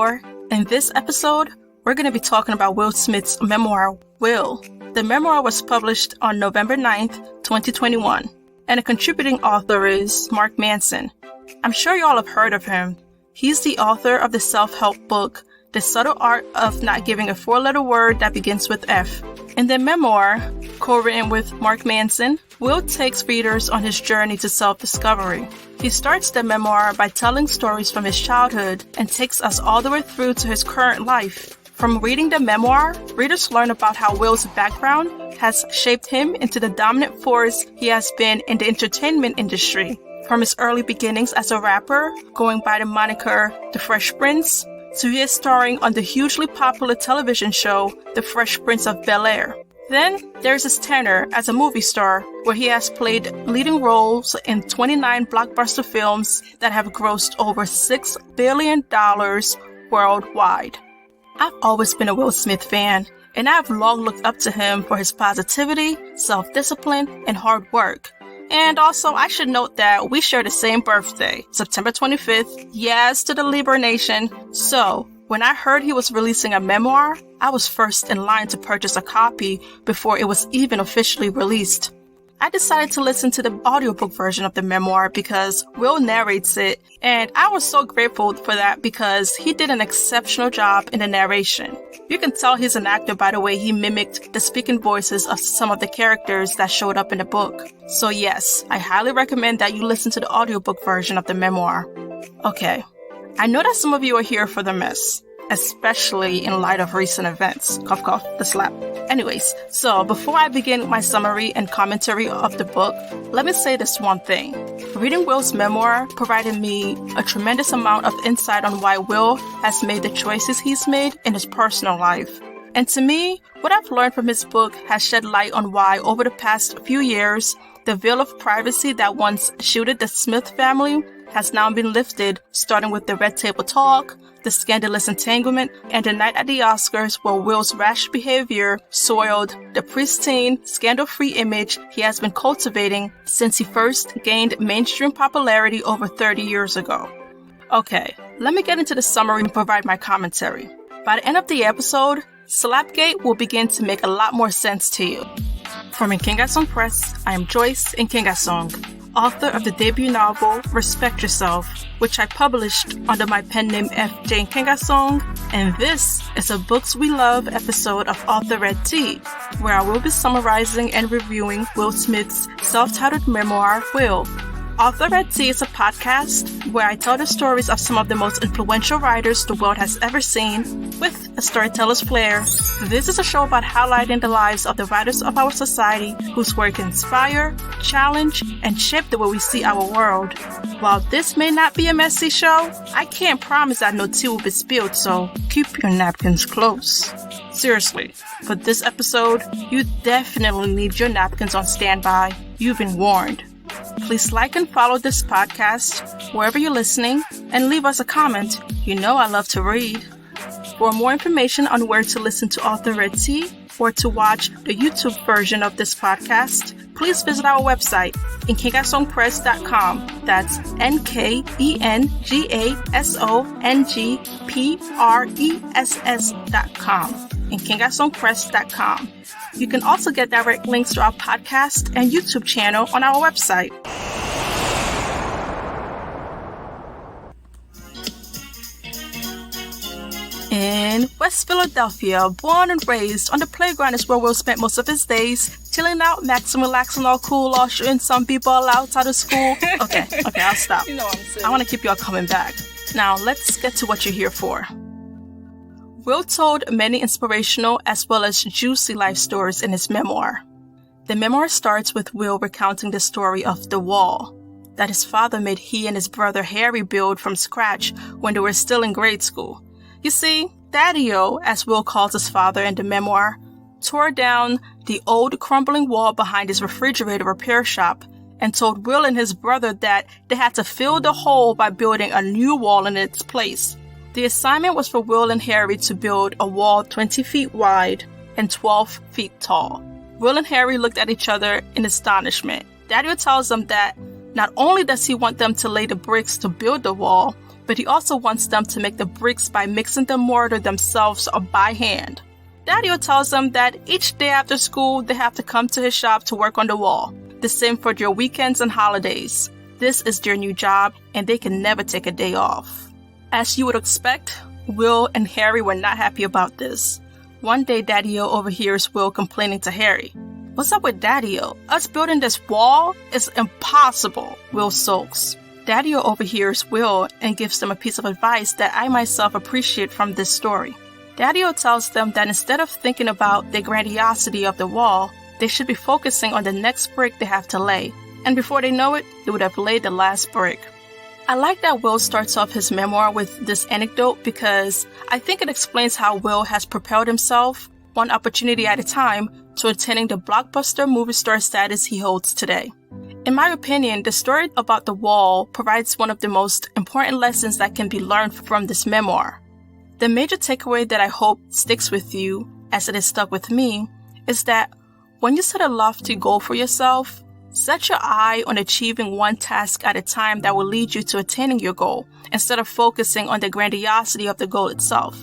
In this episode, we're going to be talking about Will Smith's memoir, Will. The memoir was published on November 9th, 2021, and a contributing author is Mark Manson. I'm sure you all have heard of him. He's the author of the self-help book, The Subtle Art of Not Giving a Four-Letter Word That Begins with F. In the memoir, co-written with Mark Manson, Will takes readers on his journey to self-discovery. He starts the memoir by telling stories from his childhood and takes us all the way through to his current life. From reading the memoir, readers learn about how Will's background has shaped him into the dominant force he has been in the entertainment industry. From his early beginnings as a rapper, going by the moniker The Fresh Prince, to his starring on the hugely popular television show The Fresh Prince of Bel-Air. Then there's his tenure as a movie star, where he has played leading roles in 29 blockbuster films that have grossed over $6 billion worldwide. I've always been a Will Smith fan, and I've long looked up to him for his positivity, self-discipline, and hard work. And also, I should note that we share the same birthday, September 25th, yes, to the Libra Nation. So, when I heard he was releasing a memoir, I was first in line to purchase a copy before it was even officially released. I decided to listen to the audiobook version of the memoir because Will narrates it, and I was so grateful for that because he did an exceptional job in the narration. You can tell he's an actor by the way he mimicked the speaking voices of some of the characters that showed up in the book. So yes, I highly recommend that you listen to the audiobook version of the memoir. Okay, I know that some of you are here for the mess, especially in light of recent events. Cough, cough, the slap. Anyways, so before I begin my summary and commentary of the book, let me say this one thing. Reading Will's memoir provided me a tremendous amount of insight on why Will has made the choices he's made in his personal life. And to me, what I've learned from his book has shed light on why, over the past few years, the veil of privacy that once shielded the Smith family has now been lifted, starting with the Red Table Talk, the scandalous entanglement, and the night at the Oscars where Will's rash behavior soiled the pristine, scandal-free image he has been cultivating since he first gained mainstream popularity over 30 years ago. Okay, let me get into the summary and provide my commentary. By the end of the episode, Slapgate will begin to make a lot more sense to you. From Nkengasong Press, I am Joyce Nkengasong, author of the debut novel Respect Yourself, which I published under my pen name F.J. Nkengasong, and this is a Books We Love episode of Author Red Tea, where I will be summarizing and reviewing Will Smith's self-titled memoir, Will. Author Red Tea is a podcast where I tell the stories of some of the most influential writers the world has ever seen, with a storyteller's flair. This is a show about highlighting the lives of the writers of our society whose work inspire, challenge, and shape the way we see our world. While this may not be a messy show, I can't promise that no tea will be spilled, so keep your napkins close. Seriously, for this episode, you definitely need your napkins on standby. You've been warned. Please like and follow this podcast wherever you're listening and leave us a comment. You know I love to read. For more information on where to listen to Author Red Tea or to watch the YouTube version of this podcast, please visit our website, Nkengasongpress.com. That's NKengasongpress.com. Nkengasongpress.com. You can also get direct links to our podcast and YouTube channel on our website. In West Philadelphia, born and raised, on the playground is where Will spent most of his days, chilling out, maxing, relaxing, all cool, all shooting some people outside of school. Okay, I'll stop. You know what I'm saying. I want to keep y'all coming back. Now, let's get to what you're here for. Will told many inspirational as well as juicy life stories in his memoir. The memoir starts with Will recounting the story of the wall that his father made he and his brother Harry build from scratch when they were still in grade school. You see, Daddy-O, as Will calls his father in the memoir, tore down the old crumbling wall behind his refrigerator repair shop and told Will and his brother that they had to fill the hole by building a new wall in its place. The assignment was for Will and Harry to build a wall 20 feet wide and 12 feet tall. Will and Harry looked at each other in astonishment. Daddy-O tells them that not only does he want them to lay the bricks to build the wall, but but he also wants them to make the bricks by mixing the mortar themselves or by hand. Daddy-O tells them that each day after school, they have to come to his shop to work on the wall. The same for their weekends and holidays. This is their new job, and they can never take a day off. As you would expect, Will and Harry were not happy about this. One day, Daddy-O overhears Will complaining to Harry. "What's up with Daddy-O? Us building this wall is impossible," Will sulks. Daddy-O overhears Will and gives them a piece of advice that I myself appreciate from this story. Daddy-O tells them that instead of thinking about the grandiosity of the wall, they should be focusing on the next brick they have to lay. And before they know it, they would have laid the last brick. I like that Will starts off his memoir with this anecdote because I think it explains how Will has propelled himself, one opportunity at a time, to attaining the blockbuster movie star status he holds today. In my opinion, the story about the wall provides one of the most important lessons that can be learned from this memoir. The major takeaway that I hope sticks with you, as it has stuck with me, is that when you set a lofty goal for yourself, set your eye on achieving one task at a time that will lead you to attaining your goal, instead of focusing on the grandiosity of the goal itself.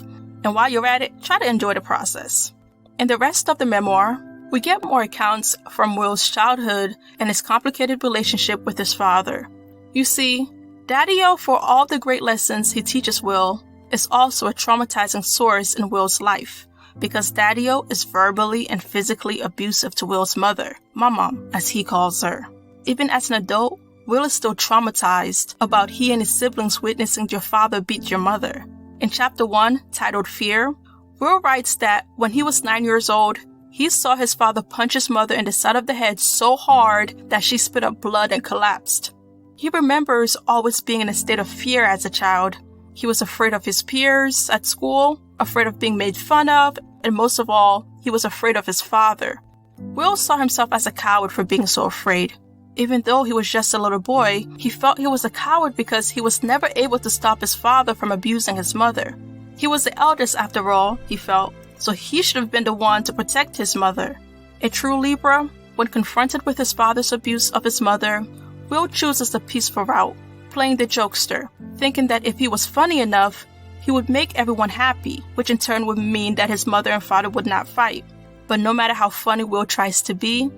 And while you're at it, try to enjoy the process. In the rest of the memoir, we get more accounts from Will's childhood and his complicated relationship with his father. You see, Daddy-O, for all the great lessons he teaches Will, is also a traumatizing source in Will's life, because Daddy-O is verbally and physically abusive to Will's mother, Mom, as he calls her. Even as an adult, Will is still traumatized about he and his siblings witnessing your father beat your mother. In Chapter 1, titled Fear, Will writes that when he was 9 years old, he saw his father punch his mother in the side of the head so hard that she spit up blood and collapsed. He remembers always being in a state of fear as a child. He was afraid of his peers at school, afraid of being made fun of, and most of all, he was afraid of his father. Will saw himself as a coward for being so afraid. Even though he was just a little boy, he felt he was a coward because he was never able to stop his father from abusing his mother. He was the eldest after all, he felt, so he should have been the one to protect his mother. A true Libra, when confronted with his father's abuse of his mother, Will chooses the peaceful route, playing the jokester, thinking that if he was funny enough, he would make everyone happy, which in turn would mean that his mother and father would not fight. But no matter how funny Will tries to be,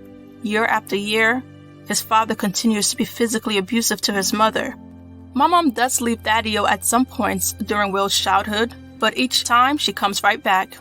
year after year, his father continues to be physically abusive to his mother. Mom does leave Daddy-O at some points during Will's childhood, but each time she comes right back.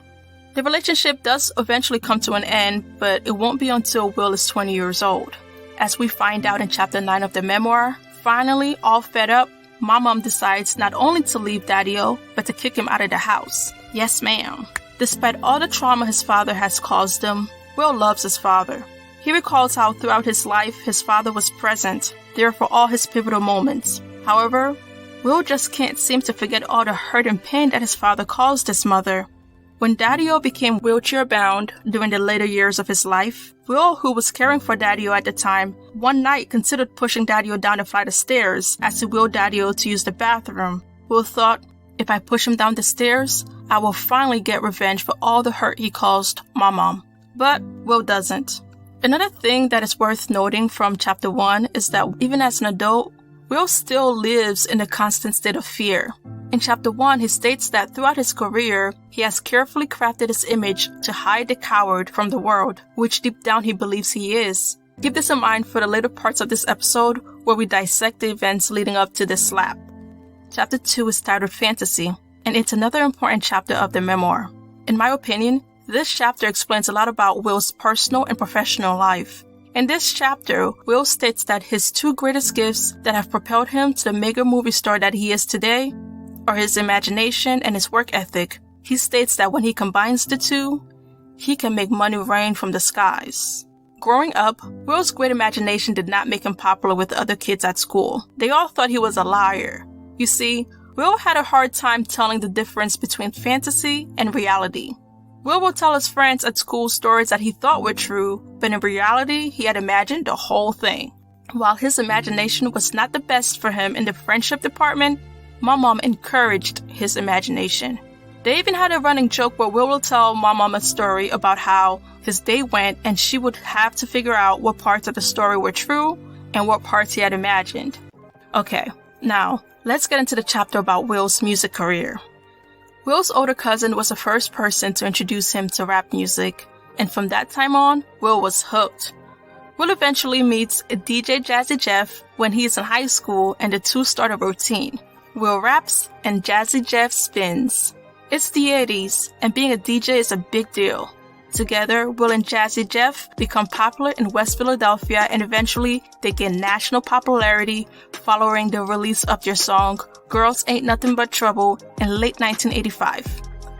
The relationship does eventually come to an end, but it won't be until Will is 20 years old. As we find out in Chapter 9 of the memoir, finally, all fed up, Mom decides not only to leave Daddy-O, but to kick him out of the house. Yes, ma'am. Despite all the trauma his father has caused him, Will loves his father. He recalls how throughout his life, his father was present, there for all his pivotal moments. However, Will just can't seem to forget all the hurt and pain that his father caused his mother. When Daddy-O became wheelchair-bound during the later years of his life, Will, who was caring for Daddy-O at the time, one night considered pushing Daddy-O down a flight of stairs as he willed Daddy-O to use the bathroom. Will thought, if I push him down the stairs, I will finally get revenge for all the hurt he caused Mom. But Will doesn't. Another thing that is worth noting from Chapter 1 is that even as an adult, Will still lives in a constant state of fear. In Chapter 1, he states that throughout his career, he has carefully crafted his image to hide the coward from the world, which deep down he believes he is. Keep this in mind for the later parts of this episode, where we dissect the events leading up to this slap. Chapter 2 is titled Fantasy, and it's another important chapter of the memoir. In my opinion, this chapter explains a lot about Will's personal and professional life. In this chapter, Will states that his two greatest gifts that have propelled him to the mega movie star that he is today are his imagination and his work ethic. He states that when he combines the two, he can make money rain from the skies. Growing up, Will's great imagination did not make him popular with other kids at school. They all thought he was a liar. You see, Will had a hard time telling the difference between fantasy and reality. Will tell his friends at school stories that he thought were true, but in reality, he had imagined the whole thing. While his imagination was not the best for him in the friendship department, Mom encouraged his imagination. They even had a running joke where Will tell Mom a story about how his day went and she would have to figure out what parts of the story were true and what parts he had imagined. Okay, now, Let's get into the chapter about Will's music career. Will's older cousin was the first person to introduce him to rap music, and from that time on, Will was hooked. Will eventually meets DJ Jazzy Jeff when he is in high school, and the two start a routine. Will raps and Jazzy Jeff spins. It's the 80s, and being a DJ is a big deal. Together, Will and Jazzy Jeff become popular in West Philadelphia, and eventually they gain national popularity following the release of their song Girls Ain't Nothing But Trouble in late 1985.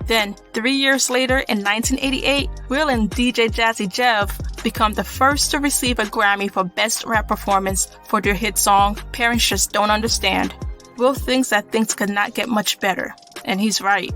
Then, 3 years later in 1988, Will and DJ Jazzy Jeff become the first to receive a Grammy for Best Rap Performance for their hit song Parents Just Don't Understand. Will thinks that things could not get much better, and he's right.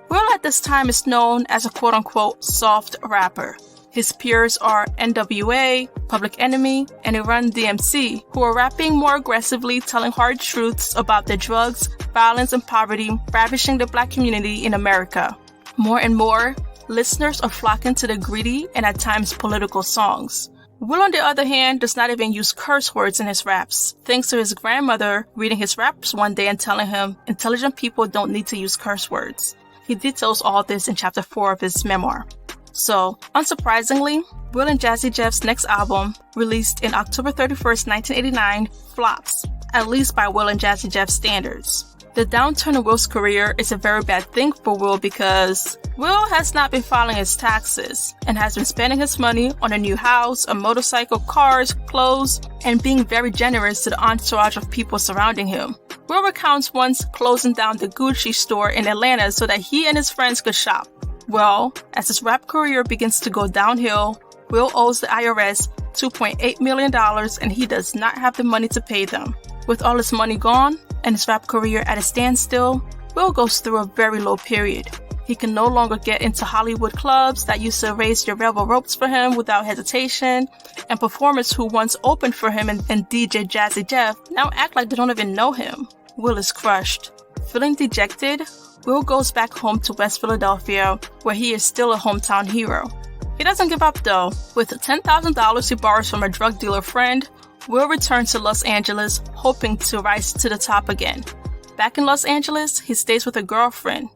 Will at this time is known as a quote-unquote soft rapper. His peers are NWA, Public Enemy, and Run DMC, who are rapping more aggressively, telling hard truths about the drugs, violence, and poverty ravishing the black community in America. More and more, listeners are flocking to the gritty and at times political songs. Will, on the other hand, does not even use curse words in his raps, thanks to his grandmother reading his raps one day and telling him intelligent people don't need to use curse words. He details all this in chapter 4 of his memoir. So, unsurprisingly, Will and Jazzy Jeff's next album, released in October 31st, 1989, flops, at least by Will and Jazzy Jeff's standards. The downturn in Will's career is a very bad thing for Will because Will has not been filing his taxes and has been spending his money on a new house, a motorcycle, cars, clothes, and being very generous to the entourage of people surrounding him. Will recounts once closing down the Gucci store in Atlanta so that he and his friends could shop. Well, as his rap career begins to go downhill, Will owes the IRS $2.8 million and he does not have the money to pay them. With all his money gone and his rap career at a standstill, Will goes through a very low period. He can no longer get into Hollywood clubs that used to raise their velvet ropes for him without hesitation, and performers who once opened for him and DJ Jazzy Jeff now act like they don't even know him. Will is crushed. Feeling dejected, Will goes back home to West Philadelphia, where he is still a hometown hero. He doesn't give up though. With $10,000 he borrows from a drug dealer friend, Will returns to Los Angeles, hoping to rise to the top again. Back in Los Angeles, he stays with a girlfriend.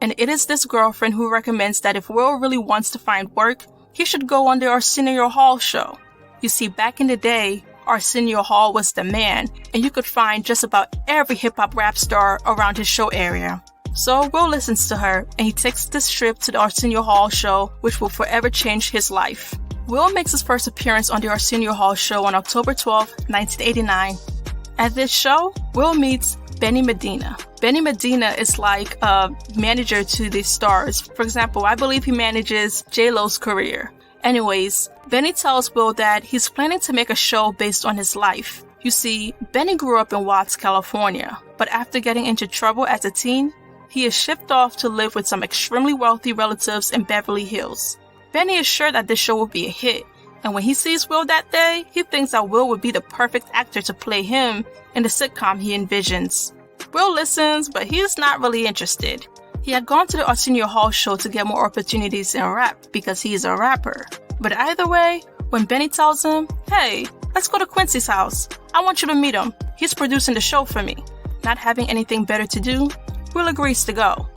And it is this girlfriend who recommends that if Will really wants to find work, he should go on the Arsenio Hall show. You see, back in the day, Arsenio Hall was the man, and you could find just about every hip-hop rap star around his show area. So Will listens to her, and he takes this trip to the Arsenio Hall show, which will forever change his life. Will makes his first appearance on the Arsenio Hall show on October 12, 1989. At this show, Will meets Benny Medina. Benny Medina is like a manager to the stars. For example, I believe he manages J-Lo's career. Anyways, Benny tells Will that he's planning to make a show based on his life. You see, Benny grew up in Watts, California, but after getting into trouble as a teen, he is shipped off to live with some extremely wealthy relatives in Beverly Hills. Benny is sure that this show will be a hit, and when he sees Will that day, he thinks that Will would be the perfect actor to play him in the sitcom he envisions. Will listens, but he is not really interested. He had gone to the Arsenio Hall show to get more opportunities in rap because he is a rapper. But either way, when Benny tells him, "Hey, let's go to Quincy's house. I want you to meet him. He's producing the show for me." Not having anything better to do, Will agrees to go.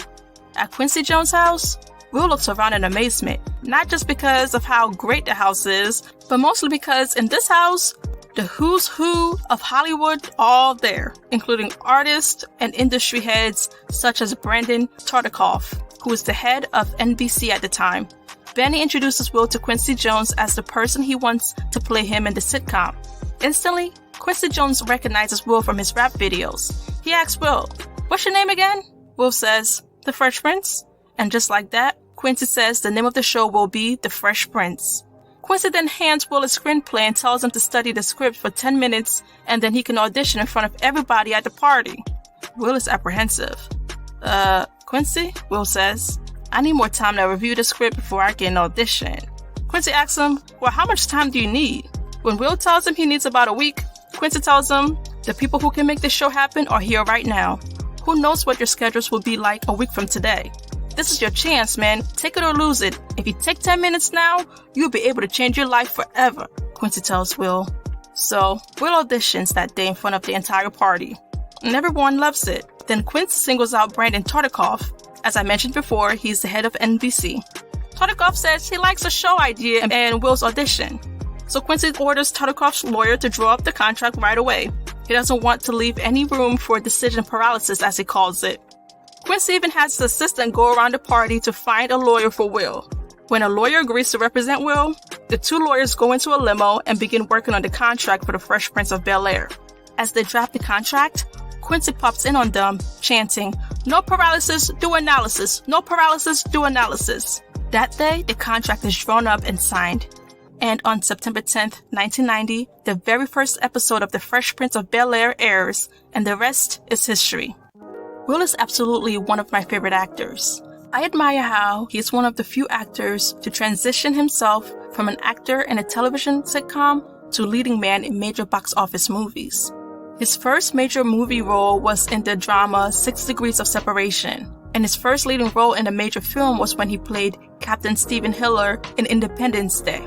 At Quincy Jones' house, Will looks around in amazement, not just because of how great the house is, but mostly because in this house, the who's who of Hollywood all there, including artists and industry heads such as Brandon Tartikoff, who is the head of NBC at the time. Benny introduces Will to Quincy Jones as the person he wants to play him in the sitcom. Instantly, Quincy Jones recognizes Will from his rap videos. He asks Will, "What's your name again?" Will says, "The Fresh Prince." And just like that, Quincy says the name of the show will be The Fresh Prince. Quincy then hands Will a screenplay and tells him to study the script for 10 minutes and then he can audition in front of everybody at the party. Will is apprehensive. Quincy, Will says, "I need more time to review the script before I get an audition." Quincy asks him, "Well, how much time do you need?" When Will tells him he needs about a week, Quincy tells him, "The people who can make this show happen are here right now. Who knows what your schedules will be like a week from today? This is your chance, man. Take it or lose it. If you take 10 minutes now, you'll be able to change your life forever," Quincy tells Will. So, Will auditions that day in front of the entire party. and everyone loves it. Then Quincy singles out Brandon Tartikoff. As I mentioned before, he's the head of NBC. Tartikoff says he likes the show idea and Will's audition. So Quincy orders Tartikoff's lawyer to draw up the contract right away. He doesn't want to leave any room for decision paralysis, as he calls it. Quincy even has his assistant go around the party to find a lawyer for Will. When a lawyer agrees to represent Will, the two lawyers go into a limo and begin working on the contract for the Fresh Prince of Bel-Air. As they draft the contract, Quincy pops in on them, chanting, "No paralysis, do analysis. No paralysis, do analysis." That day, the contract is drawn up and signed. And on September 10th, 1990, the very first episode of The Fresh Prince of Bel-Air airs, and the rest is history. Will is absolutely one of my favorite actors. I admire how he is one of the few actors to transition himself from an actor in a television sitcom to leading man in major box office movies. His first major movie role was in the drama 6 Degrees of Separation, and his first leading role in a major film was when he played Captain Stephen Hiller in Independence Day.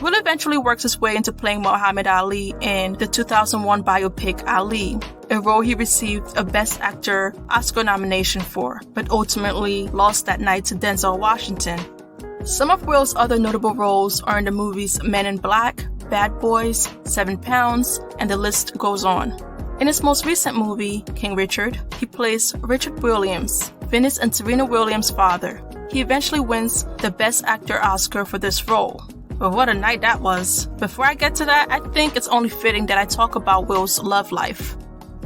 Will eventually works his way into playing Muhammad Ali in the 2001 biopic Ali, a role he received a Best Actor Oscar nomination for, but ultimately lost that night to Denzel Washington. Some of Will's other notable roles are in the movies Men in Black, Bad Boys, 7 Pounds, and the list goes on. In his most recent movie, King Richard, he plays Richard Williams, Venus and Serena Williams' father. He eventually wins the Best Actor Oscar for this role. But what a night that was. Before I get to that, I think it's only fitting that I talk about Will's love life.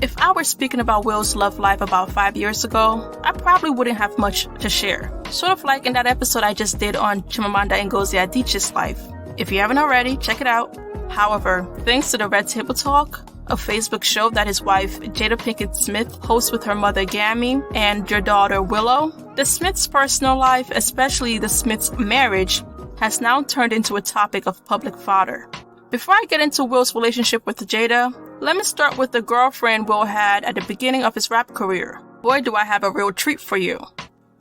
If I were speaking about Will's love life about 5 years ago, I probably wouldn't have much to share. Sort of like in that episode I just did on Chimamanda Ngozi Adichie's life. If you haven't already, check it out. However, thanks to the Red Table Talk, a Facebook show that his wife Jada Pinkett Smith hosts with her mother Gammy and their daughter Willow, the Smiths' personal life, especially the Smiths' marriage, has now turned into a topic of public fodder. Before I get into Will's relationship with Jada, let me start with the girlfriend Will had at the beginning of his rap career. Boy, do I have a real treat for you.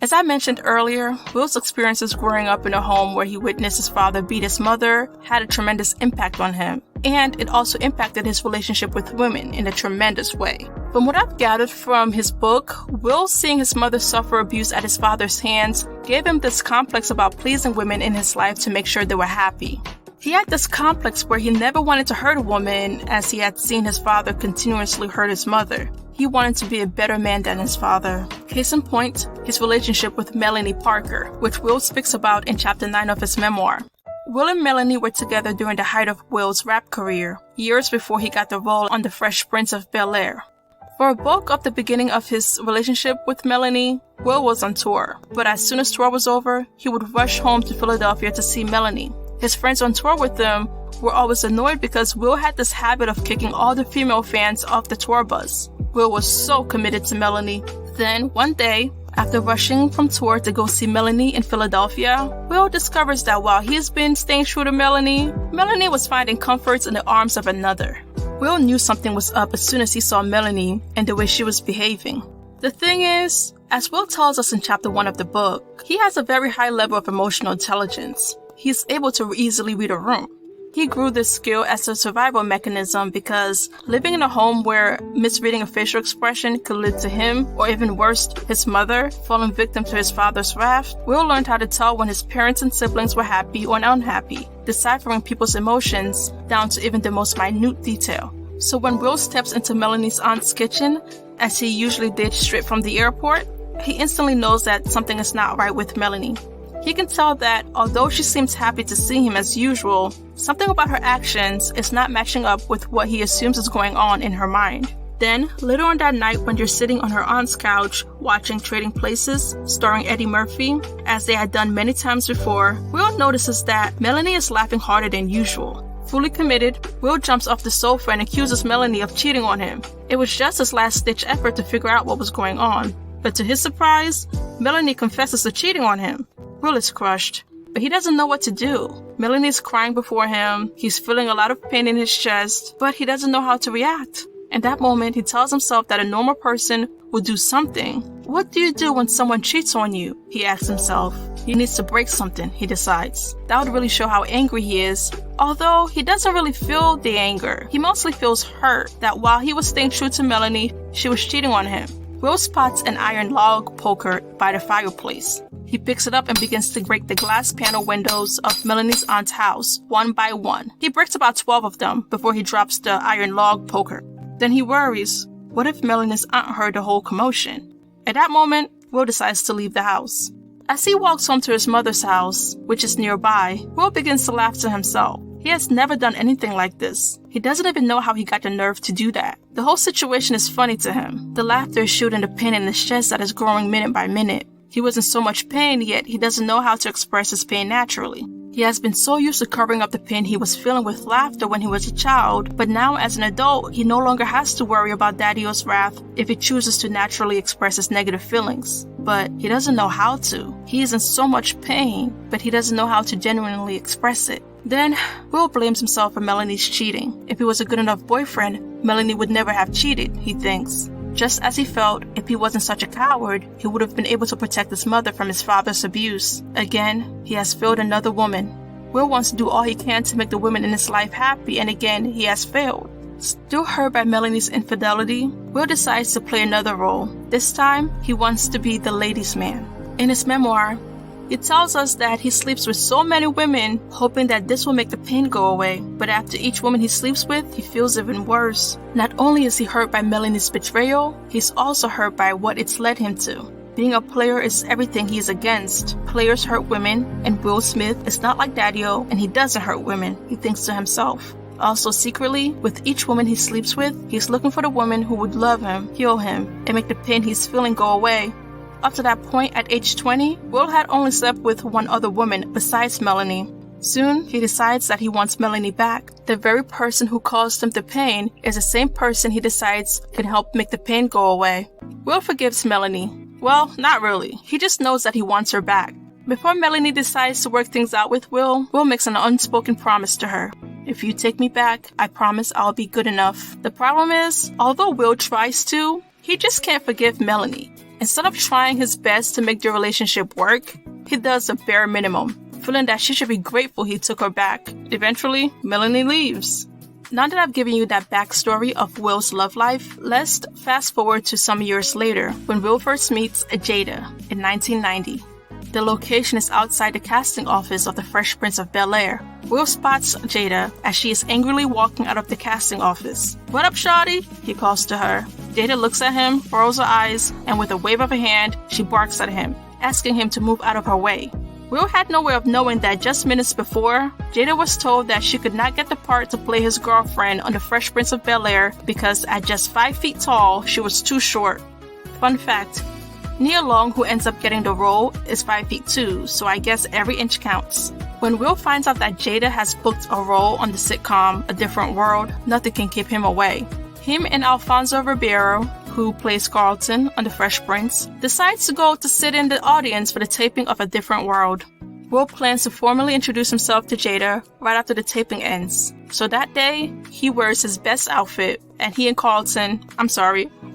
As I mentioned earlier, Will's experiences growing up in a home where he witnessed his father beat his mother had a tremendous impact on him, and it also impacted his relationship with women in a tremendous way. From what I've gathered from his book, Will seeing his mother suffer abuse at his father's hands gave him this complex about pleasing women in his life to make sure they were happy. He had this complex where he never wanted to hurt a woman, as he had seen his father continuously hurt his mother. He wanted to be a better man than his father. Case in point, his relationship with Melanie Parker, which Will speaks about in Chapter 9 of his memoir. Will and Melanie were together during the height of Will's rap career, years before he got the role on The Fresh Prince of Bel-Air. For a bulk of the beginning of his relationship with Melanie, Will was on tour, but as soon as tour was over, he would rush home to Philadelphia to see Melanie. His friends on tour with them were always annoyed because Will had this habit of kicking all the female fans off the tour bus. Will was so committed to Melanie. Then, one day, after rushing from tour to go see Melanie in Philadelphia, Will discovers that while he has been staying true to Melanie, Melanie was finding comforts in the arms of another. Will knew something was up as soon as he saw Melanie and the way she was behaving. The thing is, as Will tells us in Chapter 1 of the book, he has a very high level of emotional intelligence. He is able to easily read a room. He grew this skill as a survival mechanism because living in a home where misreading a facial expression could lead to him, or even worse, his mother, falling victim to his father's wrath, Will learned how to tell when his parents and siblings were happy or unhappy, deciphering people's emotions down to even the most minute detail. So when Will steps into Melanie's aunt's kitchen, as he usually did straight from the airport, he instantly knows that something is not right with Melanie. He can tell that although she seems happy to see him as usual, something about her actions is not matching up with what he assumes is going on in her mind. Then, later on that night when they're sitting on her aunt's couch watching Trading Places, starring Eddie Murphy, as they had done many times before, Will notices that Melanie is laughing harder than usual. Fully committed, Will jumps off the sofa and accuses Melanie of cheating on him. It was just his last-ditch effort to figure out what was going on. But to his surprise, Melanie confesses to cheating on him. Will is crushed, but he doesn't know what to do. Melanie's crying before him, he's feeling a lot of pain in his chest, but he doesn't know how to react. In that moment, he tells himself that a normal person would do something. What do you do when someone cheats on you? He asks himself. He needs to break something, he decides. That would really show how angry he is. Although he doesn't really feel the anger, he mostly feels hurt that while he was staying true to Melanie, she was cheating on him. Will spots an iron log poker by the fireplace. He picks it up and begins to break the glass panel windows of Melanie's aunt's house, one by one. He breaks about 12 of them before he drops the iron log poker. Then he worries, what if Melanie's aunt heard the whole commotion? At that moment, Will decides to leave the house. As he walks home to his mother's house, which is nearby, Will begins to laugh to himself. He has never done anything like this. He doesn't even know how he got the nerve to do that. The whole situation is funny to him. The laughter is shooting the pain in his chest that is growing minute by minute. He was in so much pain, yet he doesn't know how to express his pain naturally. He has been so used to covering up the pain he was feeling with laughter when he was a child, but now as an adult, he no longer has to worry about Daddy-O's wrath if he chooses to naturally express his negative feelings. But he doesn't know how to. He is in so much pain, but he doesn't know how to genuinely express it. Then, Will blames himself for Melanie's cheating. If he was a good enough boyfriend, Melanie would never have cheated, he thinks. Just as he felt, if he wasn't such a coward, he would have been able to protect his mother from his father's abuse. Again, he has failed another woman. Will wants to do all he can to make the women in his life happy, and again, he has failed. Still hurt by Melanie's infidelity, Will decides to play another role. This time, he wants to be the ladies' man. In his memoir, he tells us that he sleeps with so many women, hoping that this will make the pain go away. But after each woman he sleeps with, he feels even worse. Not only is he hurt by Melanie's betrayal, he's also hurt by what it's led him to. Being a player is everything he is against. Players hurt women, and Will Smith is not like Daddy-O, and he doesn't hurt women, he thinks to himself. Also secretly, with each woman he sleeps with, he's looking for the woman who would love him, heal him, and make the pain he's feeling go away. Up to that point, at age 20, Will had only slept with one other woman besides Melanie. Soon, he decides that he wants Melanie back. The very person who caused him the pain is the same person he decides can help make the pain go away. Will forgives Melanie. Well, not really. He just knows that he wants her back. Before Melanie decides to work things out with Will makes an unspoken promise to her. If you take me back, I promise I'll be good enough. The problem is, although Will tries to, he just can't forgive Melanie. Instead of trying his best to make their relationship work, he does the bare minimum, feeling that she should be grateful he took her back. Eventually, Melanie leaves. Now that I've given you that backstory of Will's love life, let's fast forward to some years later when Will first meets Jada in 1990. The location is outside the casting office of the Fresh Prince of Bel-Air. Will spots Jada as she is angrily walking out of the casting office. "What up, shawty?" he calls to her. Jada looks at him, rolls her eyes, and with a wave of her hand, she barks at him, asking him to move out of her way. Will had no way of knowing that just minutes before, Jada was told that she could not get the part to play his girlfriend on the Fresh Prince of Bel-Air because at just 5 feet tall, she was too short. Fun fact, Nia Long, who ends up getting the role, is 5 feet too, so I guess every inch counts. When Will finds out that Jada has booked a role on the sitcom A Different World, nothing can keep him away. Him and Alfonso Ribeiro, who plays Carlton on The Fresh Prince, decides to go to sit in the audience for the taping of A Different World. Will plans to formally introduce himself to Jada right after the taping ends. So that day, he wears his best outfit, and he and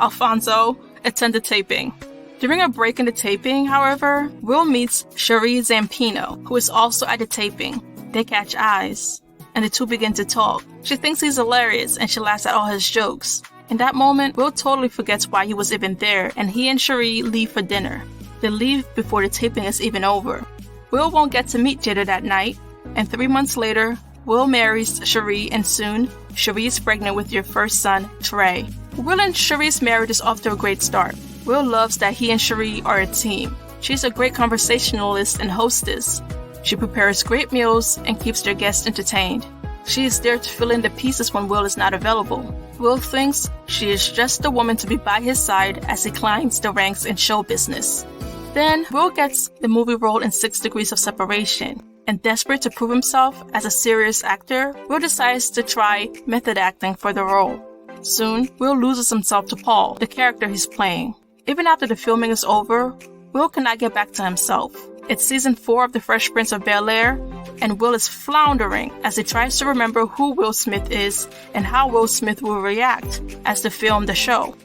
Alfonso, attend the taping. During a break in the taping, however, Will meets Cherie Zampino, who is also at the taping. They catch eyes, and the two begin to talk. She thinks he's hilarious, and she laughs at all his jokes. In that moment, Will totally forgets why he was even there, and he and Cherie leave for dinner. They leave before the taping is even over. Will won't get to meet Jada that night, and 3 months later, Will marries Cherie, and soon, Cherie is pregnant with their first son, Trey. Will and Cherie's marriage is off to a great start. Will loves that he and Cherie are a team. She's a great conversationalist and hostess. She prepares great meals and keeps their guests entertained. She is there to fill in the pieces when Will is not available. Will thinks she is just the woman to be by his side as he climbs the ranks in show business. Then, Will gets the movie role in 6 Degrees of Separation, and desperate to prove himself as a serious actor, Will decides to try method acting for the role. Soon, Will loses himself to Paul, the character he's playing. Even after the filming is over, Will cannot get back to himself. It's season 4 of The Fresh Prince of Bel-Air, and Will is floundering as he tries to remember who Will Smith is and how Will Smith will react as they film the show.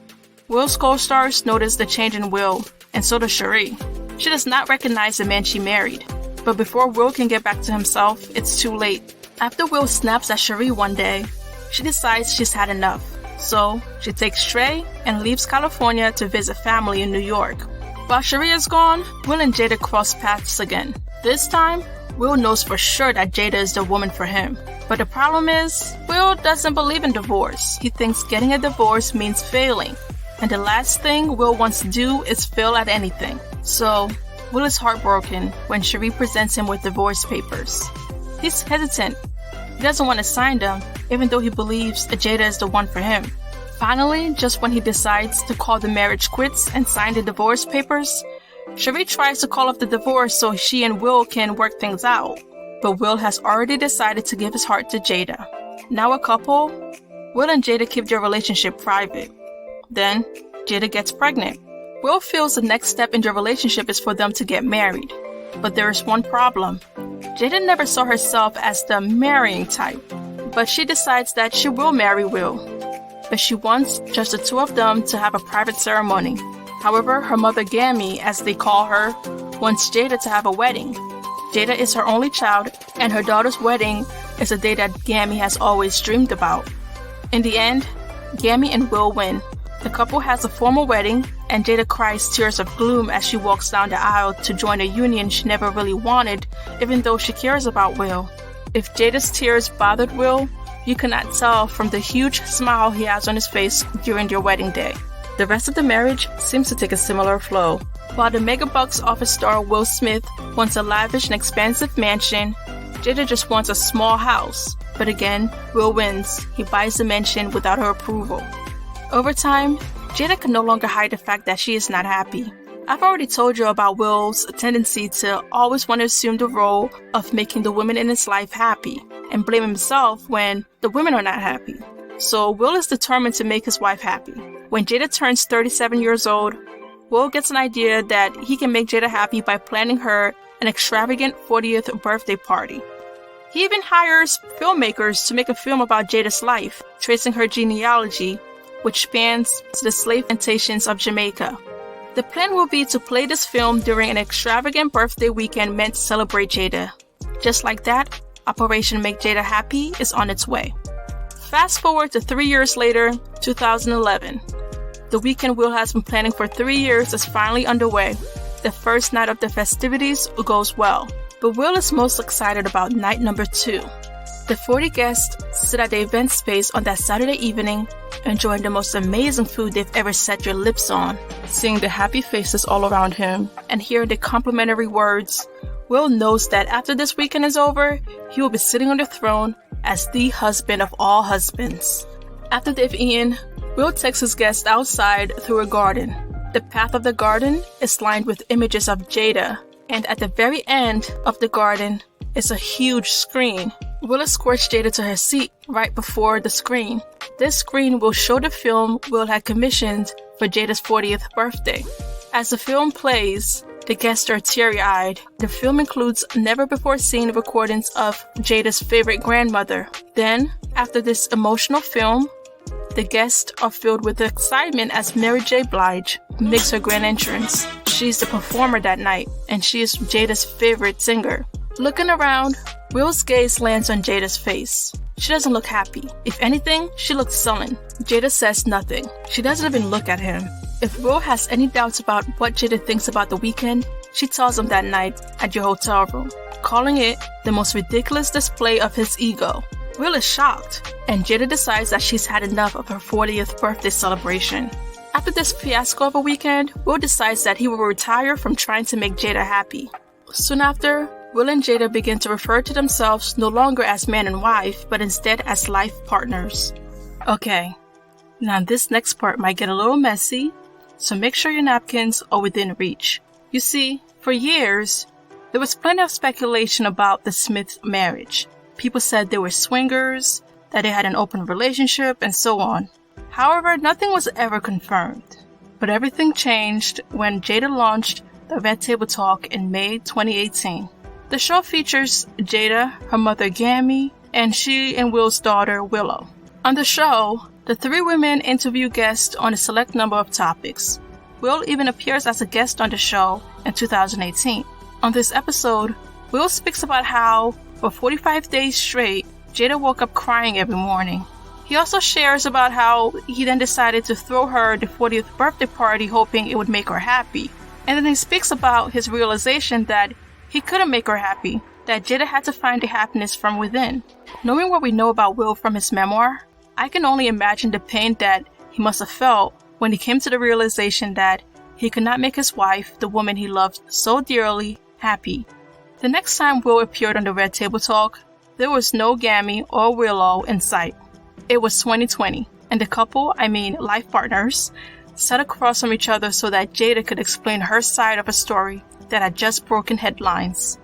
Will's co-stars notice the change in Will, and so does Cherie. She does not recognize the man she married. But before Will can get back to himself, it's too late. After Will snaps at Cherie one day, she decides she's had enough. So she takes Trey and leaves California to visit family in New York. While Cherie is gone, Will and Jada cross paths again. This time, Will knows for sure that Jada is the woman for him. But the problem is, Will doesn't believe in divorce. He thinks getting a divorce means failing. And the last thing Will wants to do is fail at anything. So, Will is heartbroken when Cherie presents him with divorce papers. He's hesitant. He doesn't want to sign them, even though he believes that Jada is the one for him. Finally, just when he decides to call the marriage quits and sign the divorce papers, Cherie tries to call off the divorce so she and Will can work things out. But Will has already decided to give his heart to Jada. Now a couple, Will and Jada keep their relationship private. Then, Jada gets pregnant. Will feels the next step in their relationship is for them to get married. But there is one problem. Jada never saw herself as the marrying type, but she decides that she will marry Will. But she wants just the two of them to have a private ceremony. However, her mother Gammy, as they call her, wants Jada to have a wedding. Jada is her only child, and her daughter's wedding is a day that Gammy has always dreamed about. In the end, Gammy and Will win. The couple has a formal wedding, and Jada cries tears of gloom as she walks down the aisle to join a union she never really wanted, even though she cares about Will. If Jada's tears bothered Will, you cannot tell from the huge smile he has on his face during their wedding day. The rest of the marriage seems to take a similar flow. While the megabucks office star Will Smith wants a lavish and expansive mansion, Jada just wants a small house. But again, Will wins. He buys the mansion without her approval. Over time, Jada can no longer hide the fact that she is not happy. I've already told you about Will's tendency to always want to assume the role of making the women in his life happy and blame himself when the women are not happy. So Will is determined to make his wife happy. When Jada turns 37 years old, Will gets an idea that he can make Jada happy by planning her an extravagant 40th birthday party. He even hires filmmakers to make a film about Jada's life, tracing her genealogy, which spans the slave plantations of Jamaica. The plan will be to play this film during an extravagant birthday weekend meant to celebrate Jada. Just like that, Operation Make Jada Happy is on its way. Fast forward to 3 years later, 2011. The weekend Will has been planning for 3 years is finally underway. The first night of the festivities goes well, but Will is most excited about night number 2. The 40 guests sit at the event space on that Saturday evening, enjoying the most amazing food they've ever set their lips on. Seeing the happy faces all around him and hearing the complimentary words, Will knows that after this weekend is over, he will be sitting on the throne as the husband of all husbands. After they've eaten, Will takes his guests outside through a garden. The path of the garden is lined with images of Jada, and at the very end of the garden is a huge screen. Will escorts Jada to her seat right before the screen. This screen will show the film Will had commissioned for Jada's 40th birthday. As the film plays, the guests are teary-eyed. The film includes never-before-seen recordings of Jada's favorite grandmother. Then, after this emotional film, the guests are filled with excitement as Mary J. Blige makes her grand entrance. She's the performer that night, and she is Jada's favorite singer. Looking around, Will's gaze lands on Jada's face. She doesn't look happy. If anything, she looks sullen. Jada says nothing. She doesn't even look at him. If Will has any doubts about what Jada thinks about the weekend, she tells him that night at your hotel room, calling it the most ridiculous display of his ego. Will is shocked, and Jada decides that she's had enough of her 40th birthday celebration. After this fiasco of a weekend, Will decides that he will retire from trying to make Jada happy. Soon after, Will and Jada begin to refer to themselves no longer as man and wife, but instead as life partners. Okay, now this next part might get a little messy, so make sure your napkins are within reach. You see, for years, there was plenty of speculation about the Smith marriage. People said they were swingers, that they had an open relationship, and so on. However, nothing was ever confirmed. But everything changed when Jada launched the Red Table Talk in May 2018. The show features Jada, her mother Gammy, and she and Will's daughter Willow. On the show, the three women interview guests on a select number of topics. Will even appears as a guest on the show in 2018. On this episode, Will speaks about how, for 45 days straight, Jada woke up crying every morning. He also shares about how he then decided to throw her the 40th birthday party hoping it would make her happy. And then he speaks about his realization that he couldn't make her happy, that Jada had to find the happiness from within. Knowing what we know about Will from his memoir, I can only imagine the pain that he must have felt when he came to the realization that he could not make his wife, the woman he loved so dearly, happy. The next time Will appeared on the Red Table Talk, there was no Gammy or Willow in sight. It was 2020, and the couple, life partners, sat across from each other so that Jada could explain her side of a story that had just broken headlines.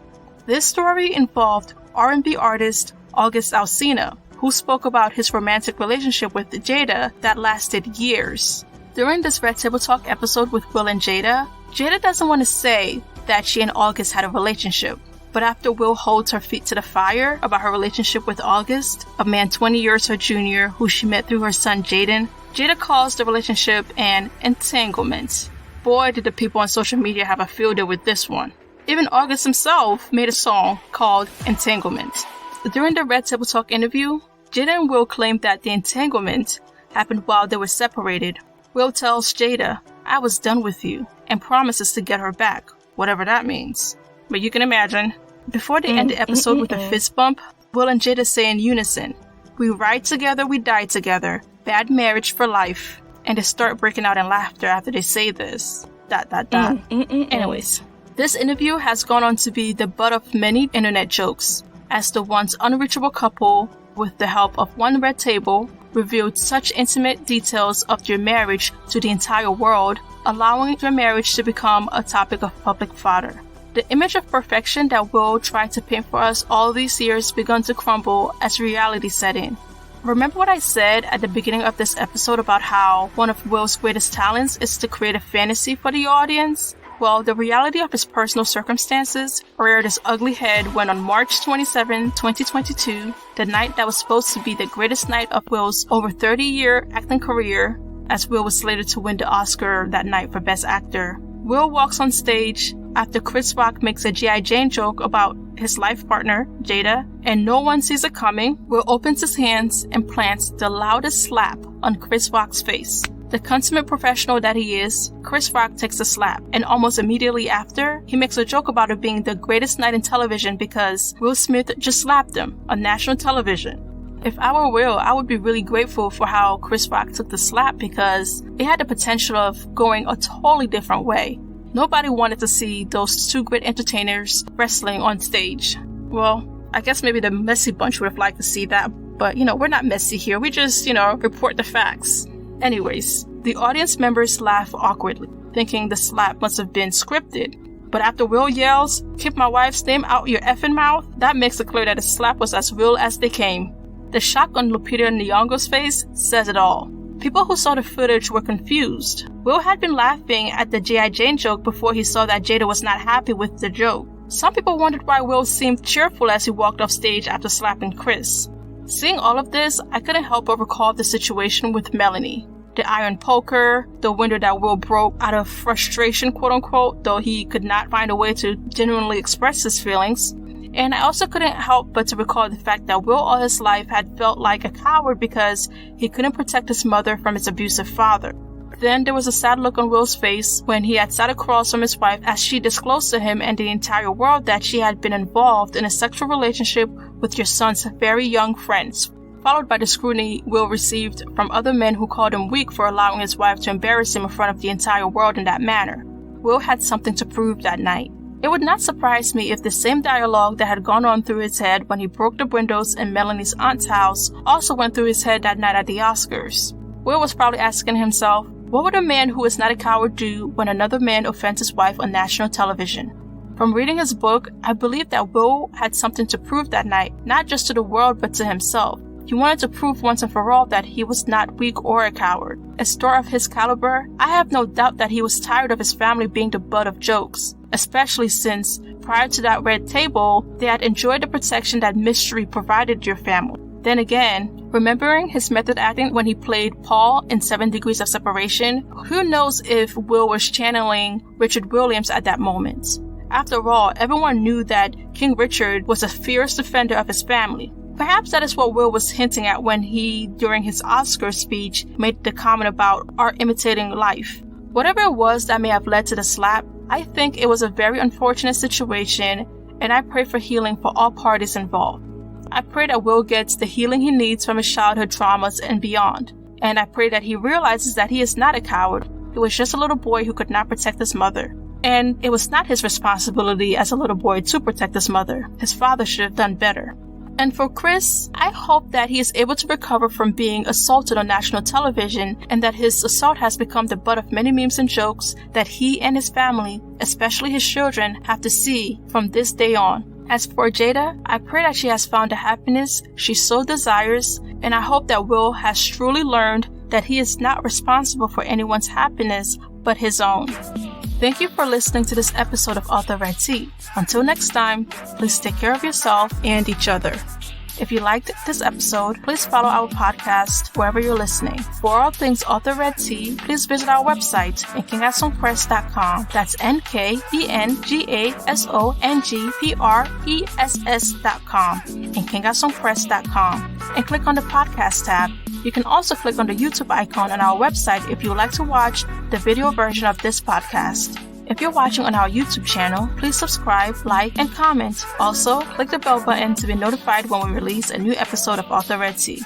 This story involved R&B artist August Alsina, who spoke about his romantic relationship with Jada that lasted years. During this Red Table Talk episode with Will and Jada, Jada doesn't want to say that she and August had a relationship. But after Will holds her feet to the fire about her relationship with August, a man 20 years her junior who she met through her son Jaden, Jada calls the relationship an entanglement. Boy, did the people on social media have a field day with this one. Even August himself made a song called Entanglement. During the Red Table Talk interview, Jada and Will claimed that the entanglement happened while they were separated. Will tells Jada, "I was done with you," and promises to get her back, whatever that means. But you can imagine, before they end the episode with a fist bump, Will and Jada say in unison, "We ride together, we die together, bad marriage for life." And they start breaking out in laughter after they say this. ... Anyways, this interview has gone on to be the butt of many internet jokes, as the once unreachable couple, with the help of one red table, revealed such intimate details of their marriage to the entire world, allowing their marriage to become a topic of public fodder. The image of perfection that Will tried to paint for us all these years begun to crumble as reality set in. Remember what I said at the beginning of this episode about how one of Will's greatest talents is to create a fantasy for the audience? Well, the reality of his personal circumstances reared its ugly head when on March 27, 2022, the night that was supposed to be the greatest night of Will's over 30-year acting career, as Will was slated to win the Oscar that night for Best Actor, Will walks on stage after Chris Rock makes a G.I. Jane joke about his life partner, Jada, and no one sees it coming. Will opens his hands and plants the loudest slap on Chris Rock's face. The consummate professional that he is, Chris Rock takes a slap, and almost immediately after, he makes a joke about it being the greatest night in television because Will Smith just slapped him on national television. If I were Will, I would be really grateful for how Chris Rock took the slap because it had the potential of going a totally different way. Nobody wanted to see those two great entertainers wrestling on stage. Well, I guess maybe the messy bunch would have liked to see that, but we're not messy here. We just, report the facts. Anyways, the audience members laugh awkwardly, thinking the slap must have been scripted. But after Will yells, "Keep my wife's name out your effing mouth," that makes it clear that the slap was as real as they came. The shock on Lupita Nyong'o's face says it all. People who saw the footage were confused. Will had been laughing at the G.I. Jane joke before he saw that Jada was not happy with the joke. Some people wondered why Will seemed cheerful as he walked off stage after slapping Chris. Seeing all of this, I couldn't help but recall the situation with Melanie. The iron poker, the window that Will broke out of frustration, quote unquote, though he could not find a way to genuinely express his feelings. And I also couldn't help but to recall the fact that Will all his life had felt like a coward because he couldn't protect his mother from his abusive father. Then there was a sad look on Will's face when he had sat across from his wife as she disclosed to him and the entire world that she had been involved in a sexual relationship with your son's very young friends, followed by the scrutiny Will received from other men who called him weak for allowing his wife to embarrass him in front of the entire world in that manner. Will had something to prove that night. It would not surprise me if the same dialogue that had gone on through his head when he broke the windows in Melanie's aunt's house also went through his head that night at the Oscars. Will was probably asking himself, what would a man who is not a coward do when another man offends his wife on national television? From reading his book, I believe that Will had something to prove that night, not just to the world but to himself. He wanted to prove once and for all that he was not weak or a coward. A star of his caliber, I have no doubt that he was tired of his family being the butt of jokes, especially since, prior to that red table, they had enjoyed the protection that mystery provided your family. Then again, remembering his method acting when he played Paul in 7 Degrees of Separation, who knows if Will was channeling Richard Williams at that moment. After all, everyone knew that King Richard was a fierce defender of his family. Perhaps that is what Will was hinting at when he, during his Oscar speech, made the comment about art imitating life. Whatever it was that may have led to the slap, I think it was a very unfortunate situation, and I pray for healing for all parties involved. I pray that Will gets the healing he needs from his childhood traumas and beyond, and I pray that he realizes that he is not a coward. He was just a little boy who could not protect his mother. And it was not his responsibility as a little boy to protect his mother. His father should have done better. And for Chris, I hope that he is able to recover from being assaulted on national television and that his assault has become the butt of many memes and jokes that he and his family, especially his children, have to see from this day on. As for Jada, I pray that she has found the happiness she so desires, and I hope that Will has truly learned that he is not responsible for anyone's happiness but his own. Thank you for listening to this episode of Author Red Tea. Until next time, please take care of yourself and each other. If you liked this episode, please follow our podcast wherever you're listening. For all things Author Red Tea, please visit our website, Nkengasongpress.com. That's NKengasongpress.com, Nkengasongpress.com, and click on the podcast tab. You can also click on the YouTube icon on our website if you would like to watch the video version of this podcast. If you're watching on our YouTube channel, please subscribe, like, and comment. Also, click the bell button to be notified when we release a new episode of Author Red Tea.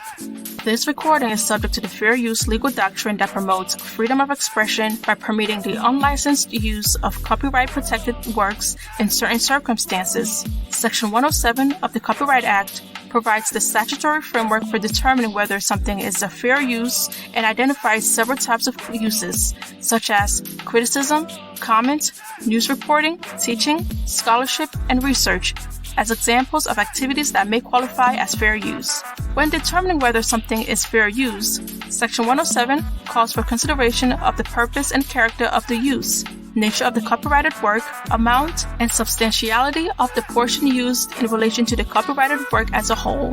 This recording is subject to the fair use legal doctrine that promotes freedom of expression by permitting the unlicensed use of copyright-protected works in certain circumstances. Section 107 of the Copyright Act provides the statutory framework for determining whether something is a fair use and identifies several types of uses, such as criticism, comment, news reporting, teaching, scholarship, and research, as examples of activities that may qualify as fair use. When determining whether something is fair use, Section 107 calls for consideration of the purpose and character of the use, nature of the copyrighted work, amount, and substantiality of the portion used in relation to the copyrighted work as a whole.